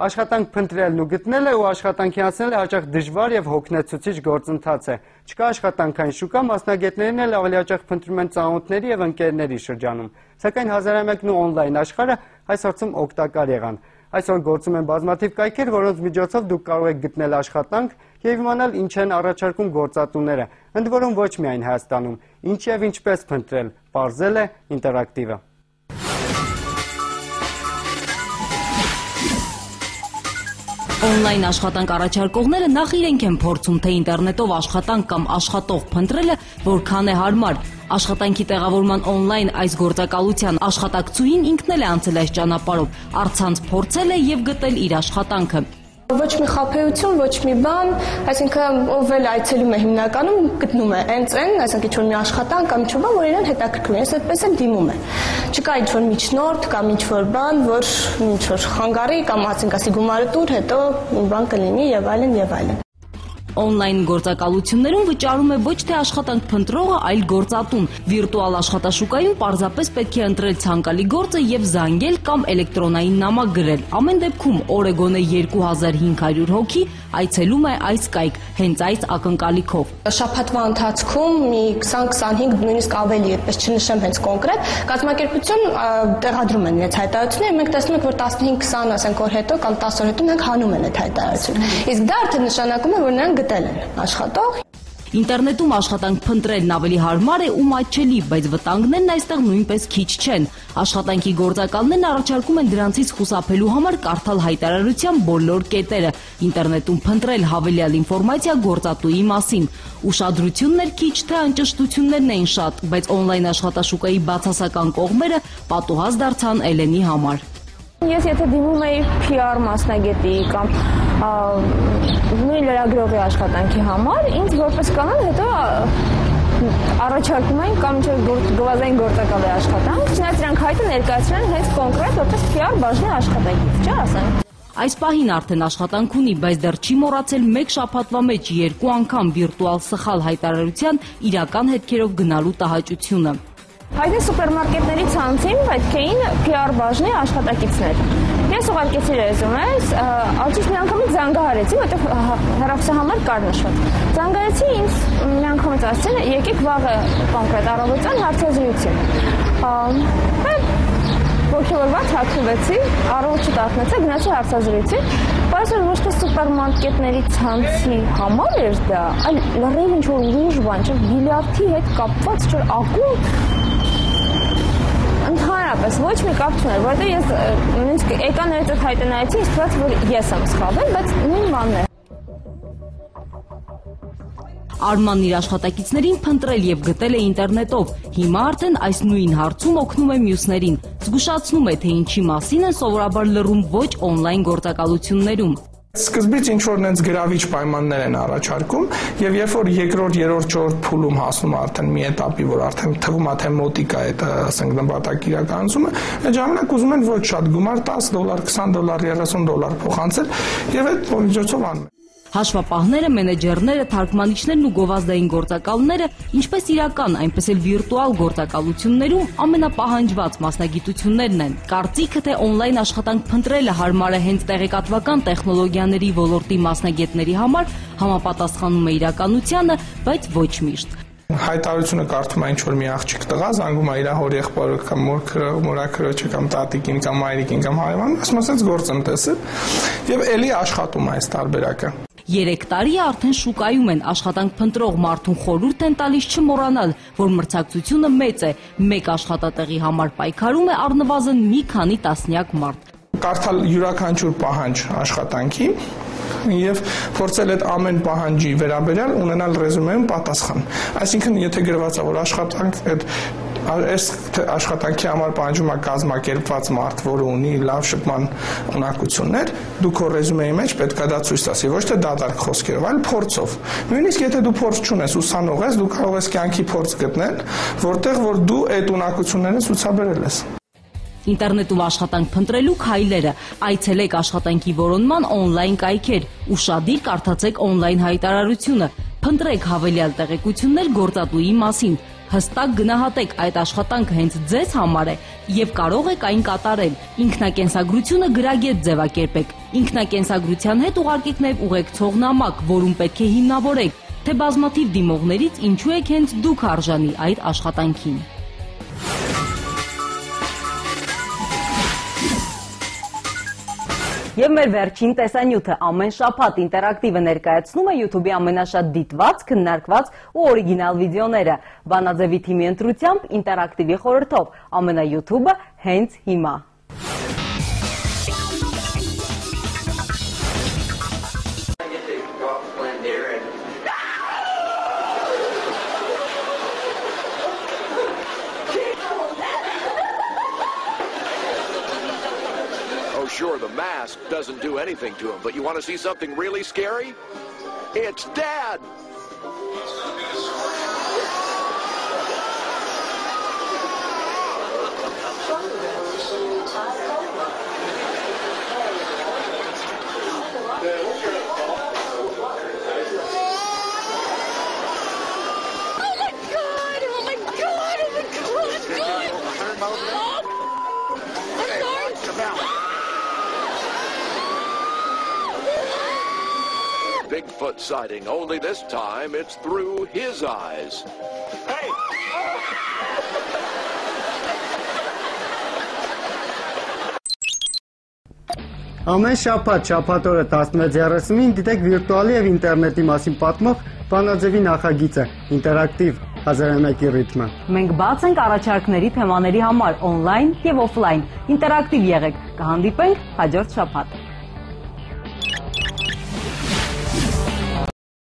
Աշխատանք փնտրելն ու գտնելը ու աշխատանքի անցնելը հաճախ դժվար եւ հոգնեցուցիչ գործընթաց է։ Չկա աշխատանքային շուկա, մասնագետներն էլ ավելի հաճախ փնտրում են ծանոթների եւ ընկերների շրջանում։ Սակայն 1001-ն ու օնլայն աշխարհը այս հարցում օգտակար եղան։ Այսօր գործում են բազմաթիվ կայքեր, որոնց միջոցով դուք կարող եք գտնել աշխատանք եւ իմանալ ինչ են առաջարկում գործատուները, ընդ որում ոչ միայն Հայաստանում։ Ինչ եւ ինչպես փնտրել, պարզել է ինտերակտիվը։ Օնլայն աշխատանք առաջարկողները նախ իրենք են փորձում, թե ինտերնետով աշխատանք կամ աշխատող փնտրելը որքան է հարմար։ Աշխատանքի տեղավորման օնլայն այս գործակալության աշխատակցուհին ինքն էլ է անցել այս ճանապարհով, առցանց փորձել է եւ գտել իր աշխատանքը։ Ոչ մի խաբեություն, ոչ մի բան, այսինքն ով էլ այցելում է հիմնականում գտնում է հենց այն, այսինքն ինչ-որ մի աշխատանք կամ ինչ-որ բան, որ իրեն հետաքրքրում է, ես այդպես էլ դիմում է։ Չկա ինչ-որ միջնորդ կամ ինչ-որ բան, որ ինչ-որ խանգարի կամ ասենք ասի գումարը տուր, հետո բան կլինի եւ այլն եւ այլն։ Օնլայն գործակալություններում վճարում է ոչ թե աշխատանք փնտրողը, այլ գործատուն։ Վիրտուալ աշխատաշուկայում պարզապես պետք է ընտրել ցանկալի գործը եւ զանգել կամ էլեկտրոնային նամակ գրել։ Ամեն դեպքում օրը գոնե 2500 հոգի այցելում է այս կայք, հենց այս ակնկալիքով։ Շաբաթվա ընթացքում մի 20-25, նույնիսկ ավելի, այդպես չնշեմ հենց կոնկրետ, կազմակերպություն տեղադրում են իրենց հայտարարությունները, մենք տեսնում ենք, որ 15-20 ասենք օր հետո կամ 10 օր հետո նրանք հանում են այդ հայտարարությունը։ Իսկ դա արդեն նշանակում է, որ նրանք գտել են աշխատող։ Ինտերնետում աշխատանք փնտրելն ավելի հարմար է ու մատչելի, բայց վտանգներն այստեղ նույնպես քիչ չեն։ Աշխատանքի գործակալներն առաջարկում են դրանցից խուսափելու համար կարդալ հայտարարության բոլոր կետերը, ինտերնետում փնտրել հավելյալ ինֆորմացիա գործատուի մասին։ Ուշադրությունն քիչ, թե անճշտություններն էին շատ, բայց օնլայն աշխատաշուկայի բացասական կողմերը պատուհաս դարձան Էլենի համար։ Ես եթե դիմում էի PR մասնագետի կամ նույն լրագրողի աշխատանքի համար, ինձ որպես կանոն հետո առաջարկում են կամ գովազդային գործակալի աշխատանք, չնայած նրանք հայտը ներկայացրել են հենց կոնկրետ որպես PR բաժնի աշխատակից, չէ՞ ասենք։ Այս պահին արդեն աշխատանք ունի, բայց դեռ չի մոռացել մեկ շաբաթվա մեջ 2 անգամ վիրտուալ սխալ հայտարարության իրական հետքերով գնալու տհաճությունը։ Հայտնի սուպերմարկետների ցանցին պետք էին PR բաժնի աշխատակիցներ։ Ես ուղարկեցի ռեզյումես, աճից մի անգամից զանգահարեցի, որտեղ հեռախոսահամար կար նշված։ Զանգահարեցի, ինձ մի անգամից ասել է, եկեք վաղը կոնկրետ առավոտյան հարցազրույցի։ Ոգևորված հագնվեցի, առողջ չտարտնեցի, գնացի հարցազրույցի, բայց ոչ թե սուպերմարկետների ցանցի համար էր դա, այլ լրիվ ինչ-որ ուրիշ բան, չէ՞, բիլիարդի հետ կապված ինչ-որ ակումբ։ Ընդհանրապես ոչ մի կապ չուներ, որտեղ ես նույնիսկ էկրաններից այդ հայտը նայեցի, ինձ թվաց, որ ես եմ սխալվել, բայց նույն բանն է։ Արմանն իր աշխատակիցներին փնտրել եւ գտել է ինտերնետով։ Հիմա արդեն այս նույն հարցում օգնում է մյուսներին։ Զգուշացնում է, թե ինչի մասին են սովորաբար լռում ոչ օնլայն գործակալություններում։ Սկզբից ինչ-որ նենց գրավիչ պայմաններ են առաջարկում եւ երբ որ երկրորդ, երրորդ, չորրորդ փուլում հասնում արդեն մի էտապի, որ արդեն թվում է թե մոտիկա է դա, ասենք նպատակ իրականացումը, այդ ժամանակ ուզում են ոչ շատ գումար $10, $20, $30 փոխանցել եւ այդ միջոցով անում են։ Հաշվապահները, մենեջերները, թարգմանիչներն ու գովազդային գործակալները, ինչպես իրական, այնպես էլ վիրտուալ գործակալություններում ամենապահանջված մասնագիտություններն են։ Կարծիքը, թե օնլայն աշխատանք փնտրելը հարմար է հենց տեղեկատվական տեխնոլոգիաների ոլորտի մասնագետների համար, համապատասխանում է իրականությանը, բայց ոչ միշտ։ Հայտարարությունը կարդում է ինչ-որ մի աղջիկ տղա, զանգում է իր հորեղբորը կամ մորաքրոջը կամ տատիկին կամ մայրիկին կամ հարևանին, ասում է ասենց գործընթաց է եւ էլի աշխատում է այս տարբերակը։ 3 տարի արդեն շուկայում են, աշխատանք փնտրող մարդուն խորհուրդ են տալիս չմոռանալ, որ մրցակցությունը մեծ է, մեկ աշխատատեղի համար պայքարում է առնվազն մի քանի տասնյակ մարդ։ Կարդալ յուրաքանչյուր պահանջ աշխատանքի եւ փորձել այդ ամեն պահանջի վերաբերյալ ունենալ ռեզումեում պատասխան։ Այսինքն, եթե գրված է, որ աշխատանք այս աշխատանքի համար պահանջում է կազմակերպված մարդ, որը ունի լավ շփման ունակություններ, դու քո ռեզումեի մեջ պետք է դա ցույց տաս, ոչ թե դատարկ խոսքերով, այլ փորձով։ Նույնիսկ եթե դու փորձ չունես, ուսանող ես, դու կարող ես կյանքի փորձ գտնել, որտեղ որ դու այդ ունակությունները ցուցաբերել ես։ Ինտերնետում աշխատանք փնտրելու քայլերը, այցելեք աշխատանքի որոնման օնլայն կայքեր, ուշադիր կարդացեք օնլայն հայտարարությունը, փնտրեք հավելյալ տեղեկություններ գործատուի մասին, հստակ գնահատեք այդ աշխատանքը հենց ձեզ համար է եւ կարող եք այն կատարել։ Ինքնակենսագրությունը գրագետ ձևակերպեք։ Ինքնակենսագրության հետ ուղարկեք նաեւ ուղեկցող նամակ, որում պետք է հիմնավորեք, թե բազմաթիվ դիմողներից ինչու եք հենց դուք արժանի այդ աշխատանքին։ Եվ մեր վերջին տեսանյութը ամեն շաբաթ ինտերակտիվը ներկայացնում է YouTube-ի ամենաշատ դիտված, քննարկված ու օրիգինալ վիդեոները։ Վանաձևի թիմի ընտրությամբ ինտերակտիվի խորհրդով ամենա-YouTube-ը հենց հիմա։ Sure, the mask doesn't do anything to him, but you want to see something really scary? It's Dad! Bigfoot sighting, only this time it's through his eyes. Hey! Ամեն շաբաթ օրը 16:30-ին դիտեք վիրտուալի եւ ինտերնետի մասին պատմող Վանաձևի նախագիծը ինտերակտիվ 1001-ի ռիթմը։ Մենք բաց ենք առաջարկների թեմաների համար օնլայն եւ օֆլայն։ Ինտերակտիվ եղեք։ Կհանդիպենք հաջորդ շաբաթ։